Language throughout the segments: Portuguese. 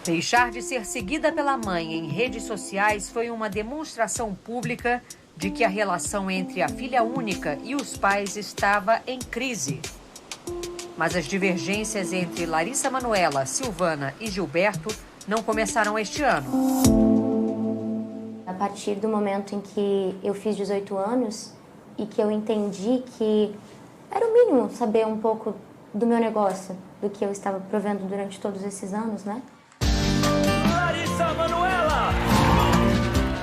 Deixar de ser seguida pela mãe em redes sociais foi uma demonstração pública de que a relação entre a filha única e os pais estava em crise. Mas as divergências entre Larissa Manoela, Silvana e Gilberto não começaram este ano. A partir do momento em que eu fiz 18 anos e que eu entendi que era o mínimo saber um pouco do meu negócio, do que eu estava provendo durante todos esses anos, né? Larissa Manoela!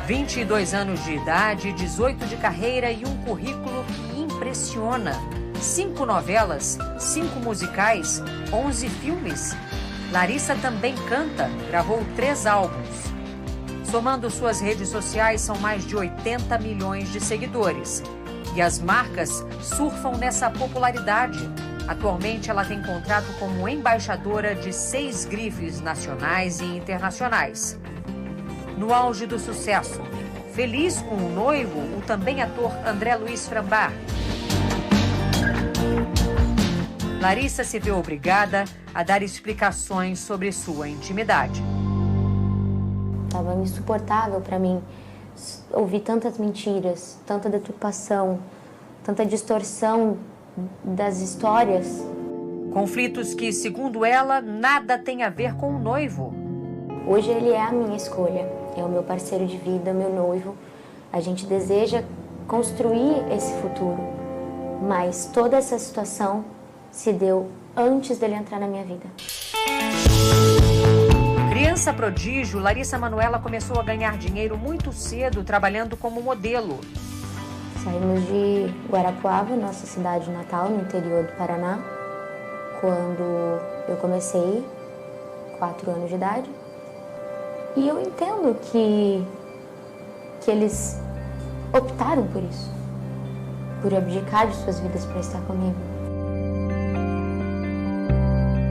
22 anos de idade, 18 de carreira e um currículo que impressiona. 5 novelas, 5 musicais, 11 filmes. Larissa também canta, gravou 3 álbuns. Somando suas redes sociais, são mais de 80 milhões de seguidores. E as marcas surfam nessa popularidade. Atualmente, ela tem contrato como embaixadora de 6 grifes nacionais e internacionais. No auge do sucesso, feliz com o noivo, o também ator André Luiz Frambach. Larissa se vê obrigada a dar explicações sobre sua intimidade. Estava insuportável para mim ouvir tantas mentiras, tanta deturpação, tanta distorção das histórias. Conflitos que, segundo ela, nada tem a ver com o noivo. Hoje ele é a minha escolha, é o meu parceiro de vida, meu noivo. A gente deseja construir esse futuro, mas toda essa situação se deu antes dele entrar na minha vida. Criança prodígio, Larissa Manoela começou a ganhar dinheiro muito cedo trabalhando como modelo. Saímos de Guarapuava, nossa cidade natal, no interior do Paraná, quando eu comecei, 4 anos de idade. E eu entendo que eles optaram por isso, por abdicar de suas vidas para estar comigo.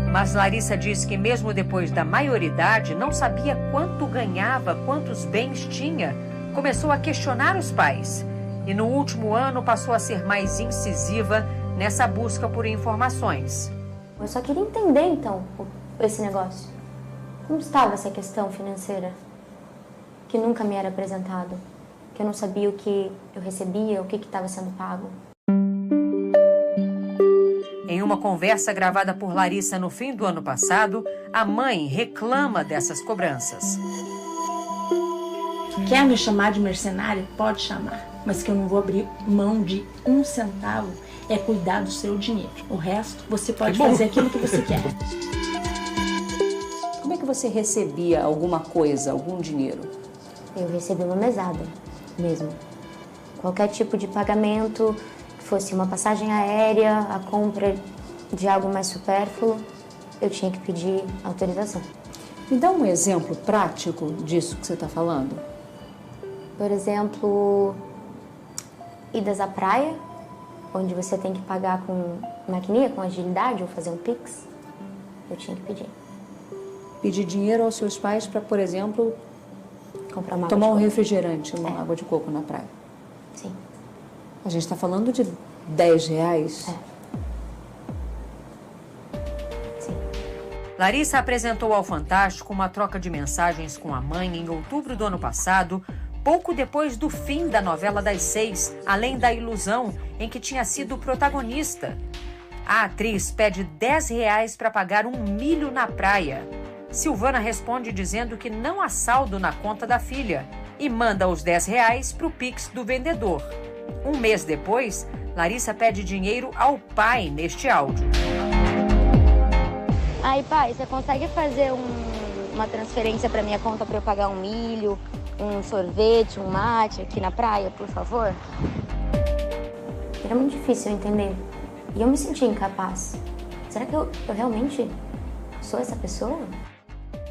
Mas Larissa diz que mesmo depois da maioridade, não sabia quanto ganhava, quantos bens tinha. Começou a questionar os pais. E no último ano passou a ser mais incisiva nessa busca por informações. Eu só queria entender, então, esse negócio. Como estava essa questão financeira? Que nunca me era apresentado. Que eu não sabia o que eu recebia, o que estava sendo pago. Em uma conversa gravada por Larissa no fim do ano passado, a mãe reclama dessas cobranças. Quer me chamar de mercenária? Pode chamar. Mas que eu não vou abrir mão de 1 centavo é cuidar do seu dinheiro. O resto, você pode fazer aquilo que você quer. Como é que você recebia alguma coisa, algum dinheiro? Eu recebi uma mesada, mesmo. Qualquer tipo de pagamento, fosse uma passagem aérea, a compra de algo mais supérfluo, eu tinha que pedir autorização. Me dá um exemplo prático disso que você está falando. Por exemplo, idas à praia, onde você tem que pagar com maquininha, com agilidade, ou fazer um Pix, eu tinha que pedir. Pedir dinheiro aos seus pais para, por exemplo, comprar uma tomar um refrigerante, uma água de coco na praia. Sim. A gente está falando de R$10? Sim. Larissa apresentou ao Fantástico uma troca de mensagens com a mãe em outubro do ano passado, pouco depois do fim da novela das 6, Além da Ilusão, em que tinha sido protagonista. A atriz pede R$10 para pagar um milho na praia. Silvana responde dizendo que não há saldo na conta da filha e manda os R$10 para o Pix do vendedor. Um mês depois, Larissa pede dinheiro ao pai neste áudio. Aí, pai, você consegue fazer uma transferência para minha conta para eu pagar um milho, um sorvete, um mate aqui na praia, por favor? Era muito difícil eu entender. E eu me sentia incapaz. Será que eu realmente sou essa pessoa?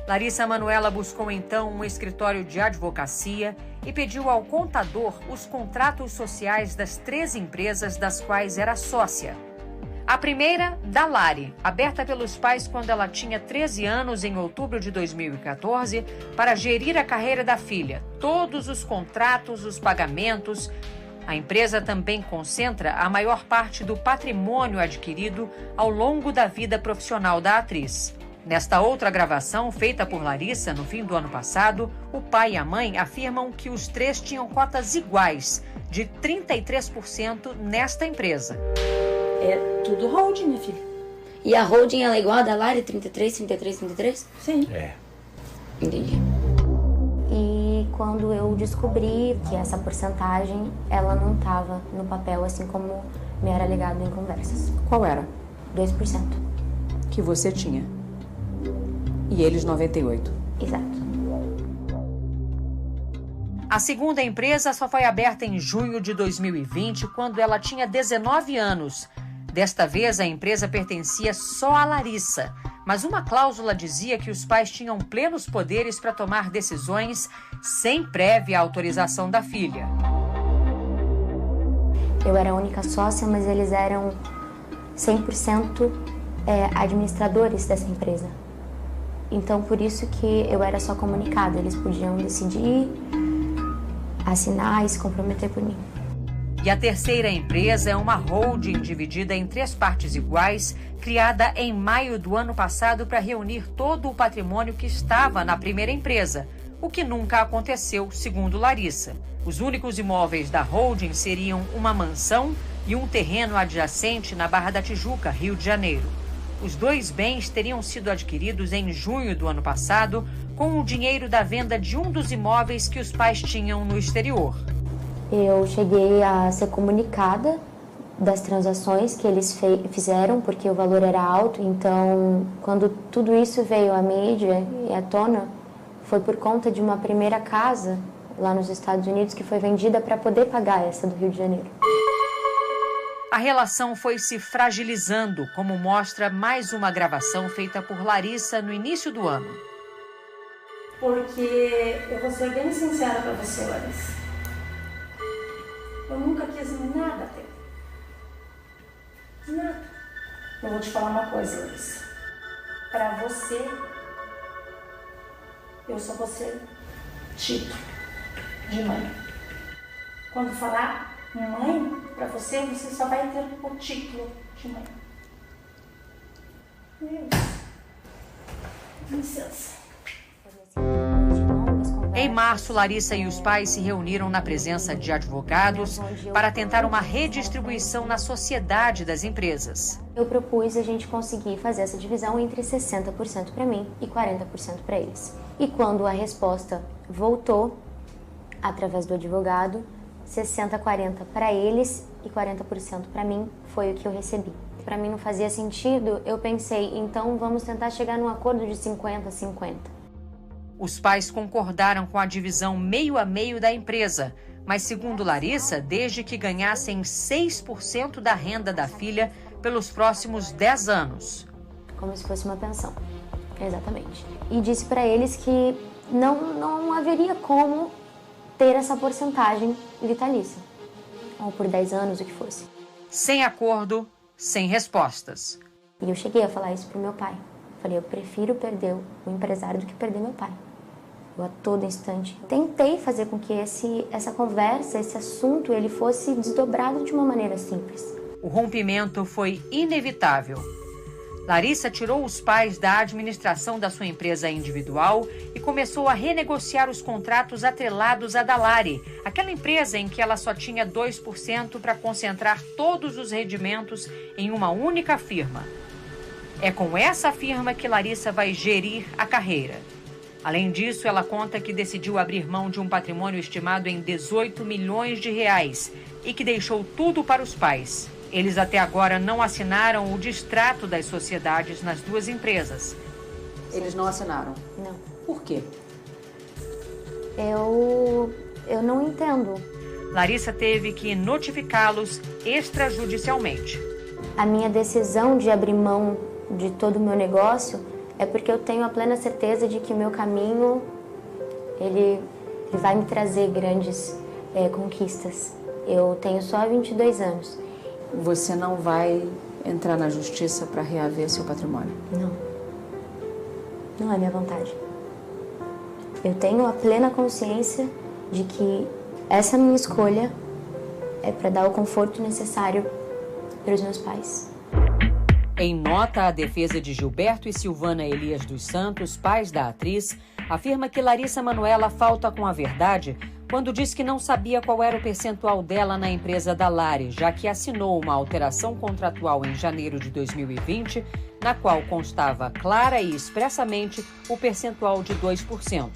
Larissa Manoela buscou então um escritório de advocacia e pediu ao contador os contratos sociais das 3 empresas das quais era sócia. A primeira, da Lari, aberta pelos pais quando ela tinha 13 anos em outubro de 2014, para gerir a carreira da filha, todos os contratos, os pagamentos. A empresa também concentra a maior parte do patrimônio adquirido ao longo da vida profissional da atriz. Nesta outra gravação, feita por Larissa no fim do ano passado, o pai e a mãe afirmam que os três tinham cotas iguais, de 33% nesta empresa. É tudo holding, minha filha. E a holding, ela é igual a da Lari, 33, 33, 33? Sim. É. Entendi. E quando eu descobri que essa porcentagem, ela não estava no papel, assim como me era alegado em conversas. Qual era? 2%. Que você tinha. E eles 98. Exato. A segunda empresa só foi aberta em junho de 2020, quando ela tinha 19 anos. Desta vez, a empresa pertencia só a Larissa, mas uma cláusula dizia que os pais tinham plenos poderes para tomar decisões sem prévia autorização da filha. Eu era a única sócia, mas eles eram 100% administradores dessa empresa. Então, por isso que eu era só comunicada. Eles podiam decidir, assinar e se comprometer por mim. E a terceira empresa é uma holding dividida em 3 partes iguais, criada em maio do ano passado para reunir todo o patrimônio que estava na primeira empresa, o que nunca aconteceu, segundo Larissa. Os únicos imóveis da holding seriam uma mansão e um terreno adjacente na Barra da Tijuca, Rio de Janeiro. Os 2 bens teriam sido adquiridos em junho do ano passado com o dinheiro da venda de um dos imóveis que os pais tinham no exterior. Eu cheguei a ser comunicada das transações que eles fizeram, porque o valor era alto. Então, quando tudo isso veio à mídia e à tona, foi por conta de uma primeira casa lá nos Estados Unidos que foi vendida para poder pagar essa do Rio de Janeiro. A relação foi se fragilizando, como mostra mais uma gravação feita por Larissa no início do ano. Porque eu vou ser bem sincera pra você, Larissa. Eu nunca quis nada ter. Nada. Eu vou te falar uma coisa, Larissa. Pra você, eu só vou ser título de mãe. Quando falar mãe, pra você, você só vai ter o título de mãe. É isso. Licença. Em março, Larissa e os pais se reuniram na presença de advogados para tentar uma redistribuição na sociedade das empresas. Eu propus a gente conseguir fazer essa divisão entre 60% para mim e 40% para eles. E quando a resposta voltou, através do advogado, 60-40 para eles e 40% para mim foi o que eu recebi. Para mim não fazia sentido, eu pensei, então vamos tentar chegar num acordo de 50-50. Os pais concordaram com a divisão meio a meio da empresa, mas segundo Larissa, desde que ganhassem 6% da renda da filha pelos próximos 10 anos. Como se fosse uma pensão, exatamente. E disse para eles que não haveria como ter essa porcentagem vitalícia, ou por 10 anos, o que fosse. Sem acordo, sem respostas. E eu cheguei a falar isso pro meu pai. Falei, eu prefiro perder o empresário do que perder meu pai. Eu a todo instante tentei fazer com que essa conversa, esse assunto, ele fosse desdobrado de uma maneira simples. O rompimento foi inevitável. Larissa tirou os pais da administração da sua empresa individual e começou a renegociar os contratos atrelados à da Lari, aquela empresa em que ela só tinha 2% para concentrar todos os rendimentos em uma única firma. É com essa firma que Larissa vai gerir a carreira. Além disso, ela conta que decidiu abrir mão de um patrimônio estimado em 18 milhões de reais e que deixou tudo para os pais. Eles até agora não assinaram o distrato das sociedades nas 2 empresas. Eles não assinaram? Não. Por quê? Eu não entendo. Larissa teve que notificá-los extrajudicialmente. A minha decisão de abrir mão de todo o meu negócio é porque eu tenho a plena certeza de que o meu caminho ele vai me trazer grandes conquistas. Eu tenho só 22 anos. Você não vai entrar na justiça para reaver seu patrimônio? Não. Não é minha vontade. Eu tenho a plena consciência de que essa minha escolha é para dar o conforto necessário para os meus pais. Em nota, a defesa de Gilberto e Silvana Elias dos Santos, pais da atriz, afirma que Larissa Manoela falta com a verdade quando diz que não sabia qual era o percentual dela na empresa da Lari, já que assinou uma alteração contratual em janeiro de 2020, na qual constava clara e expressamente o percentual de 2%.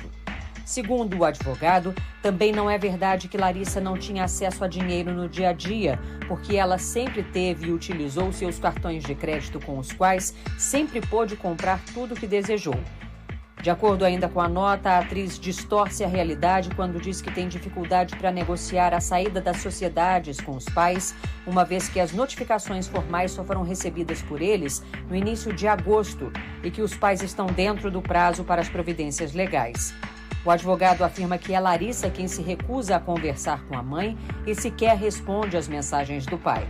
Segundo o advogado, também não é verdade que Larissa não tinha acesso a dinheiro no dia a dia, porque ela sempre teve e utilizou seus cartões de crédito com os quais sempre pôde comprar tudo o que desejou. De acordo ainda com a nota, a atriz distorce a realidade quando diz que tem dificuldade para negociar a saída das sociedades com os pais, uma vez que as notificações formais só foram recebidas por eles no início de agosto e que os pais estão dentro do prazo para as providências legais. O advogado afirma que é Larissa quem se recusa a conversar com a mãe e sequer responde às mensagens do pai.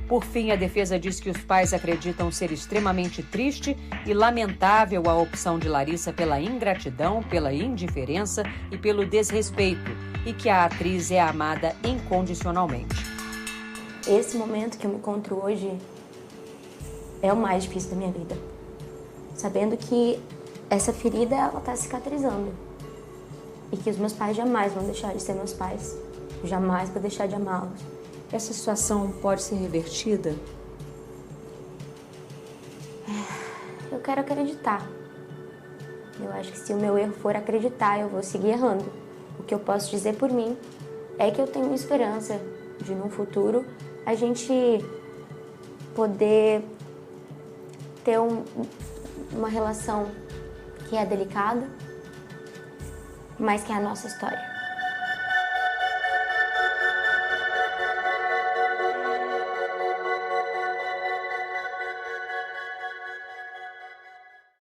Por fim, a defesa diz que os pais acreditam ser extremamente triste e lamentável a opção de Larissa pela ingratidão, pela indiferença e pelo desrespeito, e que a atriz é amada incondicionalmente. Esse momento que eu me encontro hoje é o mais difícil da minha vida. Sabendo que essa ferida, ela está cicatrizando. E que os meus pais jamais vão deixar de ser meus pais. Eu jamais vou deixar de amá-los. Essa situação pode ser revertida? Eu quero acreditar. Eu acho que se o meu erro for acreditar, eu vou seguir errando. O que eu posso dizer por mim é que eu tenho esperança de, no futuro, a gente poder ter uma relação que é delicada, mas que é a nossa história.